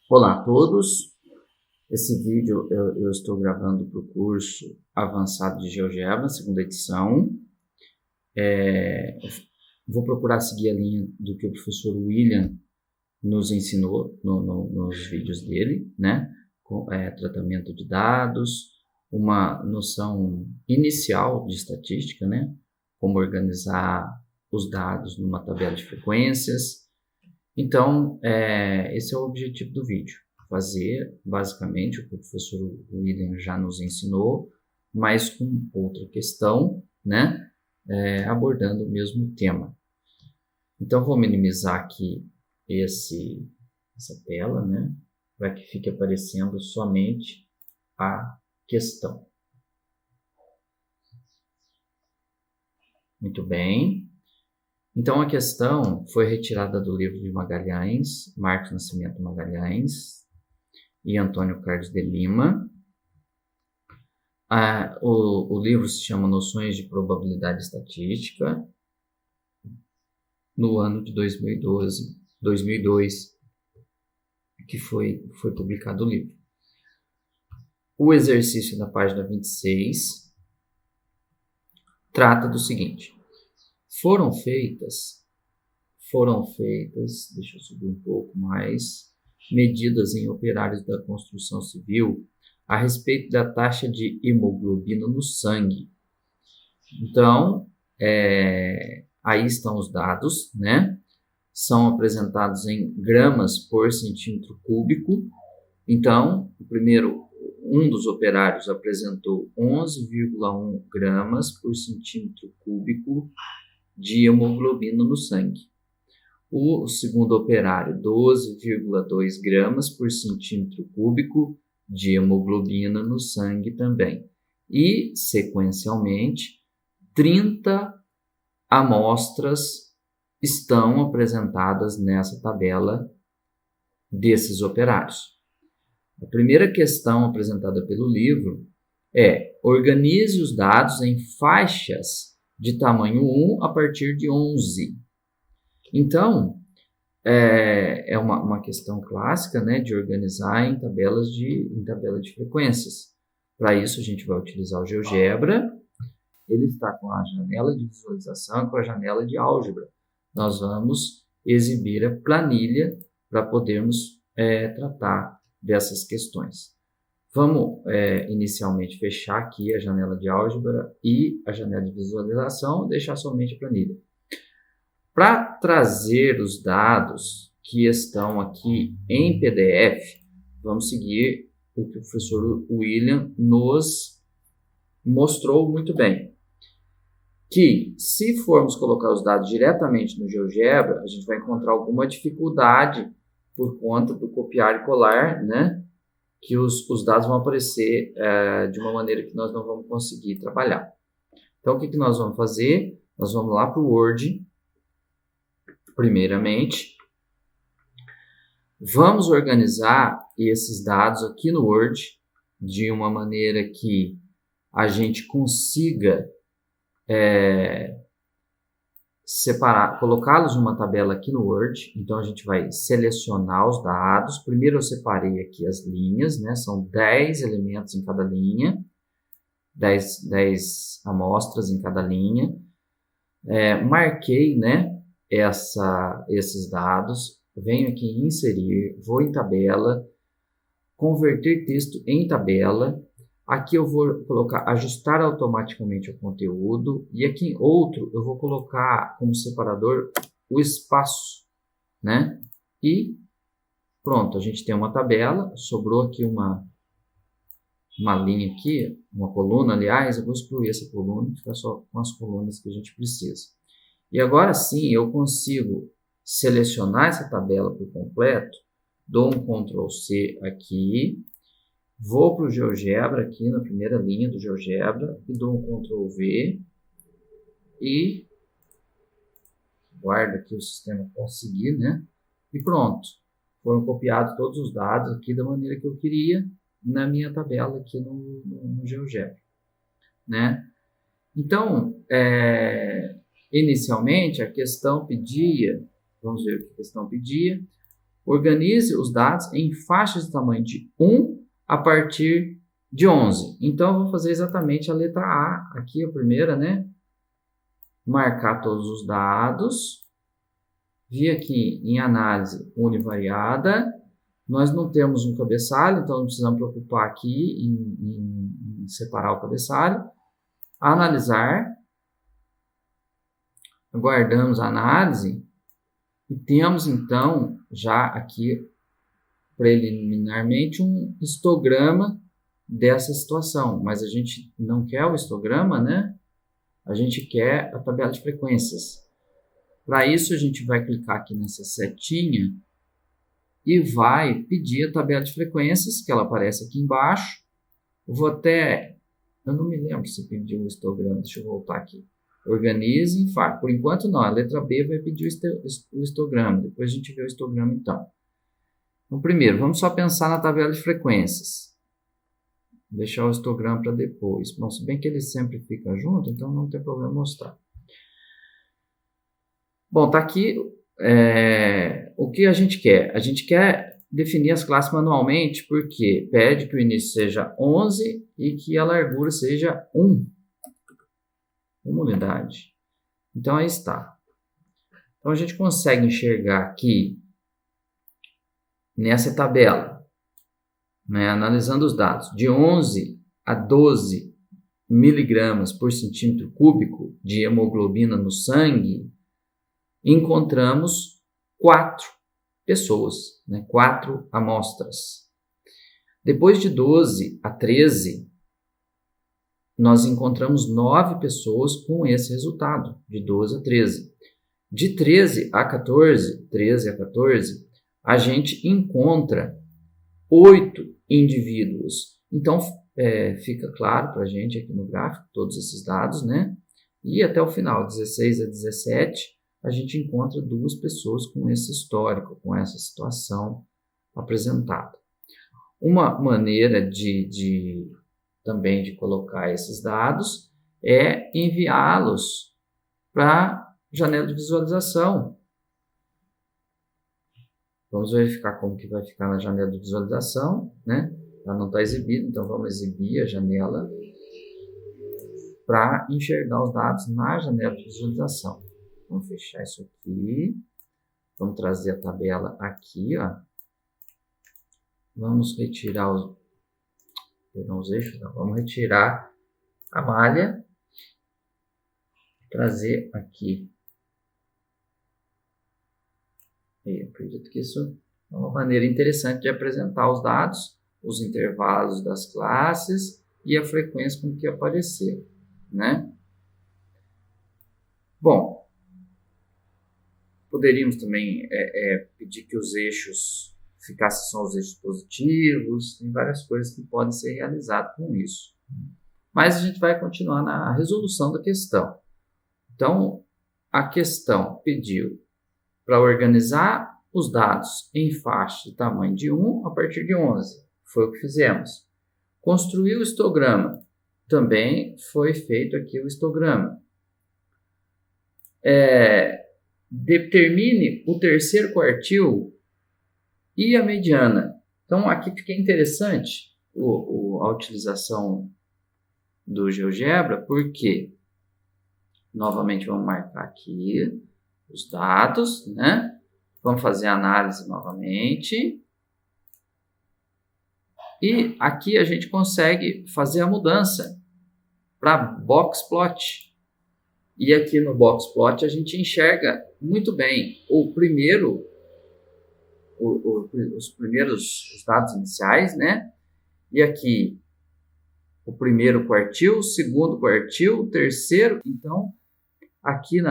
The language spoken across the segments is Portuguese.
Olá a todos. Esse vídeo eu estou gravando para o curso Avançado de GeoGebra, segunda edição. Vou procurar seguir a linha do que o professor William nos ensinou nos vídeos dele, né? Tratamento de dados, uma noção inicial de estatística, né? Como organizar os dados numa tabela de frequências. Então, esse é o objetivo do vídeo. Fazer, basicamente, o que o professor William já nos ensinou, mas com outra questão, né? Abordando o mesmo tema. Então, vou minimizar aqui essa tela, né? Para que fique aparecendo somente a questão. Muito bem. Então, a questão foi retirada do livro de Magalhães, Marcos Nascimento Magalhães e Antônio Carlos de Lima. O livro se chama Noções de Probabilidade Estatística, no ano de 2002, que foi publicado o livro. O exercício da página 26 trata do seguinte: foram feitas, deixa eu subir um pouco mais, medidas em operários da construção civil a respeito da taxa de hemoglobina no sangue. Então, aí estão os dados, né? São apresentados em gramas por centímetro cúbico. Então, um dos operários apresentou 11,1 gramas por centímetro cúbico de hemoglobina no sangue. O segundo operário, 12,2 gramas por centímetro cúbico de hemoglobina no sangue também. E, sequencialmente, 30 amostras estão apresentadas nessa tabela desses operários. A primeira questão apresentada pelo livro é: organize os dados em faixas de tamanho 1 a partir de 11. Então, é uma questão clássica, né, de organizar em tabela de frequências. Para isso, a gente vai utilizar o GeoGebra. Ele está com a janela de visualização e com a janela de álgebra. Nós vamos exibir a planilha para podermos tratar dessas questões. Vamos inicialmente fechar aqui a janela de álgebra e a janela de visualização, deixar somente a planilha. Para trazer os dados que estão aqui em PDF, vamos seguir o que o professor William nos mostrou muito bem. Que se formos colocar os dados diretamente no GeoGebra, a gente vai encontrar alguma dificuldade por conta do copiar e colar, né? Que os dados vão aparecer de uma maneira que nós não vamos conseguir trabalhar. Então, o que nós vamos fazer? Nós vamos lá para o Word. Primeiramente, vamos organizar esses dados aqui no Word de uma maneira que a gente consiga separar, colocá-los em uma tabela aqui no Word. Então, a gente vai selecionar os dados. Primeiro eu separei aqui as linhas, né? São 10 elementos em cada linha, 10 amostras em cada linha. Marquei, né, esses dados, venho aqui em inserir, vou em tabela, converter texto em tabela. Aqui eu vou colocar ajustar automaticamente o conteúdo, e aqui em outro eu vou colocar como separador o espaço, né? E pronto, a gente tem uma tabela, sobrou aqui uma linha aqui, uma coluna, aliás, eu vou excluir essa coluna e ficar só com as colunas que a gente precisa. E agora sim eu consigo selecionar essa tabela por completo, dou um Ctrl C aqui, vou para o GeoGebra aqui na primeira linha do GeoGebra e dou um Ctrl V e guardo aqui o sistema conseguir, né? E pronto, foram copiados todos os dados aqui da maneira que eu queria na minha tabela aqui no GeoGebra, né? Então, inicialmente a questão pedia, vamos ver o que a questão pedia, Organize os dados em faixas de tamanho de 1 a partir de 11. Então, eu vou fazer exatamente a letra A, aqui a primeira, né? Marcar todos os dados. Vi aqui em análise univariada. Nós não temos um cabeçalho, então não precisamos preocupar aqui em separar o cabeçalho. Analisar. Aguardamos a análise. E temos, então, já aqui, preliminarmente, um histograma dessa situação. Mas a gente não quer o histograma, né? A gente quer a tabela de frequências. Para isso, a gente vai clicar aqui nessa setinha e vai pedir a tabela de frequências, que ela aparece aqui embaixo. Eu não me lembro se pediu o histograma, deixa eu voltar aqui. Organize, por enquanto não, a letra B vai pedir o histograma, depois a gente vê o histograma então. Então, primeiro, vamos só pensar na tabela de frequências. Vou deixar o histograma para depois. Bom, se bem que ele sempre fica junto, então não tem problema mostrar. Bom, tá aqui o que a gente quer. A gente quer definir as classes manualmente, porque pede que o início seja 11 e que a largura seja 1. Uma unidade. Então, aí está. Então, a gente consegue enxergar aqui, nessa tabela, né, analisando os dados, de 11 a 12 miligramas por centímetro cúbico de hemoglobina no sangue, encontramos 4 pessoas, né, 4 amostras. Depois de 12 a 13, nós encontramos 9 pessoas com esse resultado, de 12 a 13. De 13 a 14, a gente encontra 8 indivíduos. Então, fica claro para a gente aqui no gráfico, todos esses dados, né? E até o final, 16 a 17, a gente encontra 2 pessoas com esse histórico, com essa situação apresentada. Uma maneira também de colocar esses dados é enviá-los para a janela de visualização. Vamos verificar como que vai ficar na janela de visualização, né? Ela não está exibida, então vamos exibir a janela para enxergar os dados na janela de visualização. Vamos fechar isso aqui. Vamos trazer a tabela aqui, ó. Vamos retirar os eixos, não. Vamos retirar a malha, trazer aqui. Eu acredito que isso é uma maneira interessante de apresentar os dados, os intervalos das classes e a frequência com que aparecer, né? Bom, poderíamos também pedir que os eixos ficassem só os eixos positivos, tem várias coisas que podem ser realizadas com isso. Mas a gente vai continuar na resolução da questão. Então, a questão pediu para organizar os dados em faixa de tamanho de 1 a partir de 11. Foi o que fizemos. Construir o histograma. Também foi feito aqui o histograma. Determine o terceiro quartil e a mediana. Então, aqui fica interessante a utilização do GeoGebra, porque, novamente, vamos marcar aqui os dados, né? Vamos fazer a análise novamente. E aqui a gente consegue fazer a mudança para Boxplot. E aqui no Boxplot a gente enxerga muito bem os primeiros dados iniciais, né? E aqui o primeiro quartil, o segundo quartil, o terceiro. Então, aqui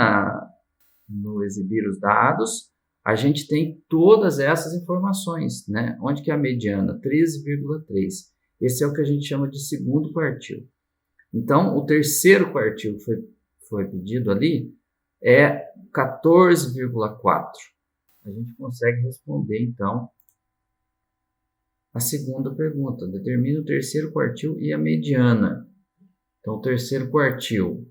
no exibir os dados, a gente tem todas essas informações, né? Onde que é a mediana? 13,3. Esse é o que a gente chama de segundo quartil. Então, o terceiro quartil foi pedido ali é 14,4. A gente consegue responder, então, a segunda pergunta. Determina o terceiro quartil e a mediana. Então, o terceiro quartil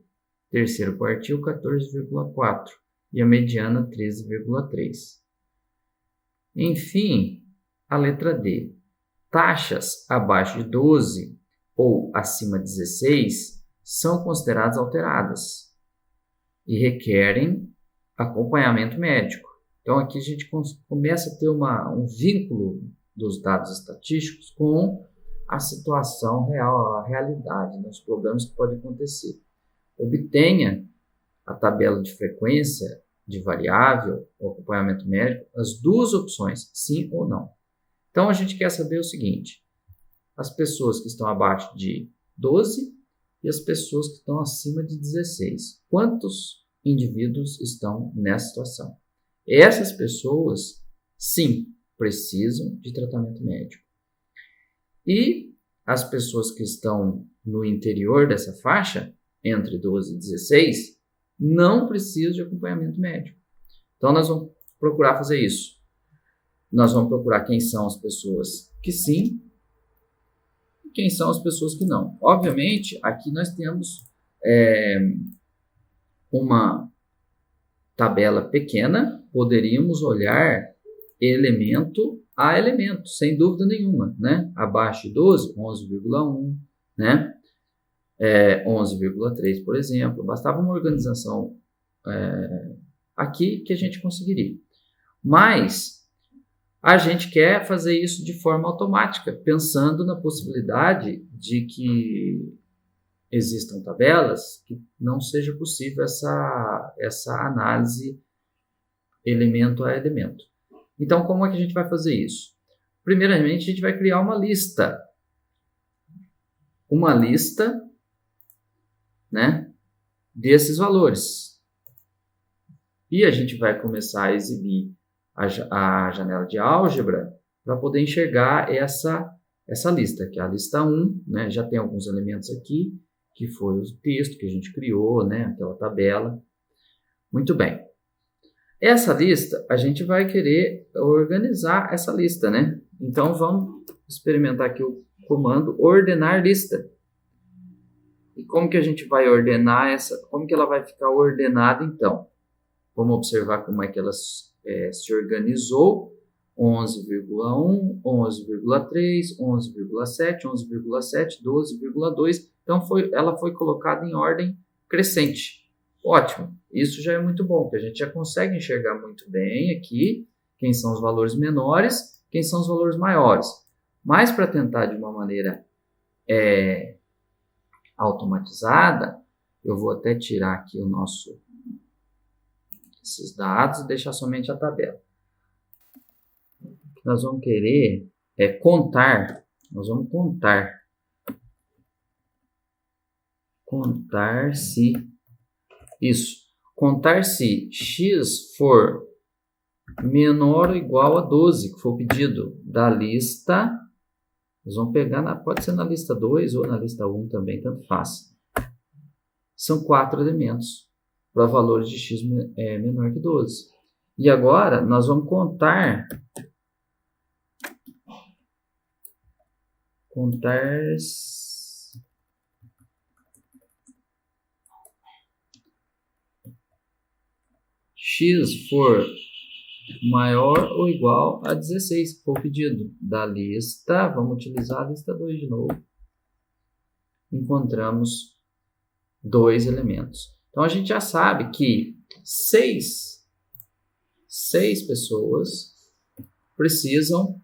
14,4 e a mediana 13,3. Enfim, a letra D. Taxas abaixo de 12 ou acima de 16 são consideradas alteradas e requerem acompanhamento médico. Então, aqui a gente começa a ter um vínculo dos dados estatísticos com a situação real, a realidade, né, os problemas que podem acontecer. Obtenha a tabela de frequência de variável, o acompanhamento médico, as duas opções, sim ou não. Então, a gente quer saber o seguinte: as pessoas que estão abaixo de 12 e as pessoas que estão acima de 16. Quantos indivíduos estão nessa situação? Essas pessoas, sim, precisam de tratamento médico. E as pessoas que estão no interior dessa faixa, entre 12 e 16, não precisam de acompanhamento médico. Então, nós vamos procurar fazer isso. Nós vamos procurar quem são as pessoas que sim e quem são as pessoas que não. Obviamente, aqui nós temos uma tabela pequena, poderíamos olhar elemento a elemento, sem dúvida nenhuma, né? Abaixo de 12, 11,1, né? 11,3, por exemplo. Bastava uma organização aqui que a gente conseguiria. Mas a gente quer fazer isso de forma automática, pensando na possibilidade de que existam tabelas que não seja possível essa análise elemento a elemento. Então, como é que a gente vai fazer isso? Primeiramente, a gente vai criar uma lista. Uma lista, né, desses valores. E a gente vai começar a exibir a janela de álgebra para poder enxergar essa lista, que é a lista 1, né? Já tem alguns elementos aqui, que foi o texto que a gente criou, né? Aquela tabela. Muito bem. Essa lista, a gente vai querer organizar essa lista, né? Então, vamos experimentar aqui o comando ordenar lista. E como que a gente vai ordenar como que ela vai ficar ordenada, então? Vamos observar como é que ela se organizou. 11,1, 11,3, 11,7, 11,7, 12,2. Então, ela foi colocada em ordem crescente. Ótimo, isso já é muito bom, porque a gente já consegue enxergar muito bem aqui quem são os valores menores, quem são os valores maiores. Mas para tentar de uma maneira automatizada, eu vou até tirar aqui esses dados e deixar somente a tabela. Nós vamos querer contar, nós vamos contar se x for menor ou igual a 12, que foi o pedido da lista. Nós vamos pegar, pode ser na lista 2 ou na lista 1 também, tanto faz. São 4 elementos para valores de x menor que 12. E agora nós vamos contar x for maior ou igual a 16, que foi o pedido da lista. Vamos utilizar a lista 2 de novo. Encontramos 2 elementos. Então, a gente já sabe que 6 pessoas precisam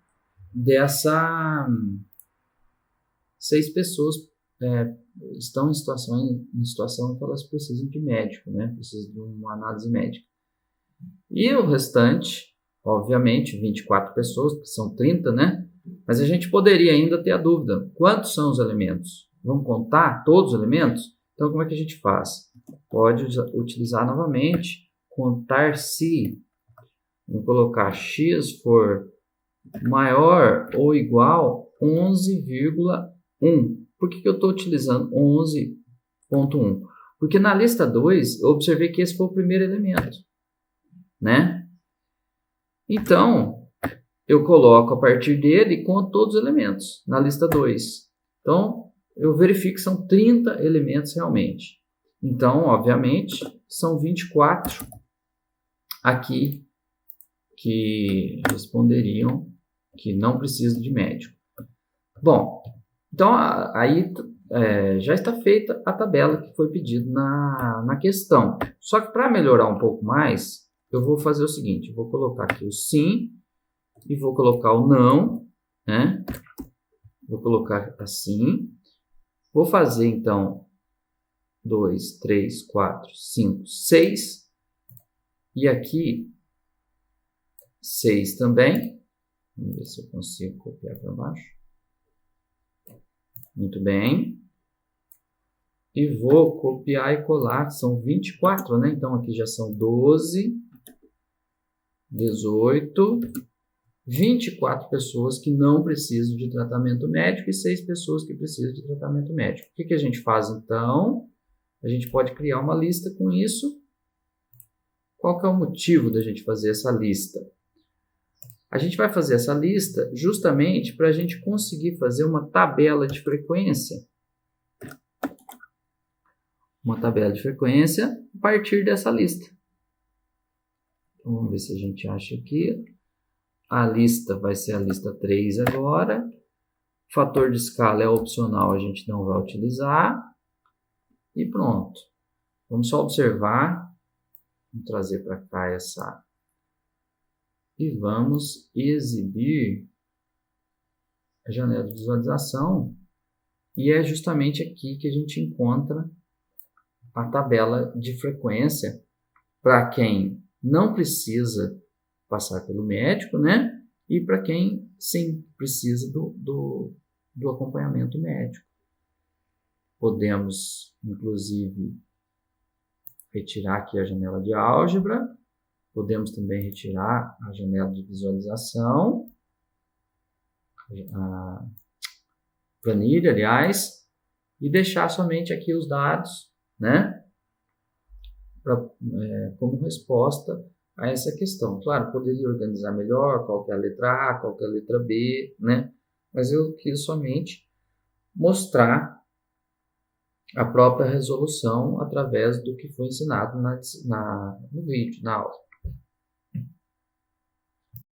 6 pessoas estão em situação que elas precisam de médico, né? Precisam de uma análise médica. E o restante, obviamente, 24 pessoas, que são 30, né? Mas a gente poderia ainda ter a dúvida: quantos são os elementos? Vamos contar todos os elementos? Então, como é que a gente faz? Pode utilizar novamente, contar se. Vamos colocar x for maior ou igual a 11,1. Por que eu estou utilizando 11,1? Porque na lista 2, eu observei que esse foi o primeiro elemento, né? Então, eu coloco a partir dele e conto todos os elementos na lista 2. Então, eu verifico que são 30 elementos realmente. Então, obviamente, são 24 aqui que responderiam que não precisa de médico. Bom, então aí já está feita a tabela que foi pedida na questão. Só que para melhorar um pouco mais, eu vou fazer o seguinte, eu vou colocar aqui o sim e vou colocar o não, né? Vou colocar assim. Vou fazer então 2, 3, 4, 5, 6. E aqui 6 também. Vamos ver se eu consigo copiar para baixo. Muito bem. E vou copiar e colar, são 24, né? Então aqui já são 12, 18, 24 pessoas que não precisam de tratamento médico e 6 pessoas que precisam de tratamento médico. O que a gente faz então? A gente pode criar uma lista com isso. Qual que é o motivo da gente fazer essa lista? A gente vai fazer essa lista justamente para a gente conseguir fazer uma tabela de frequência. Uma tabela de frequência a partir dessa lista. Então, vamos ver se a gente acha aqui. A lista vai ser a lista 3 agora. O fator de escala é opcional, a gente não vai utilizar. E pronto. Vamos só observar. Vamos trazer para cá essa. E vamos exibir a janela de visualização. E é justamente aqui que a gente encontra a tabela de frequência para quem não precisa passar pelo médico, né? E para quem, sim, precisa do acompanhamento médico. Podemos, inclusive, retirar aqui a janela de álgebra. Podemos também retirar a janela de visualização, a planilha, aliás, e deixar somente aqui os dados, né? Como resposta a essa questão. Claro, poderia organizar melhor qual que é a letra A, qual que é a letra B, né? Mas eu quis somente mostrar a própria resolução através do que foi ensinado no vídeo, na aula.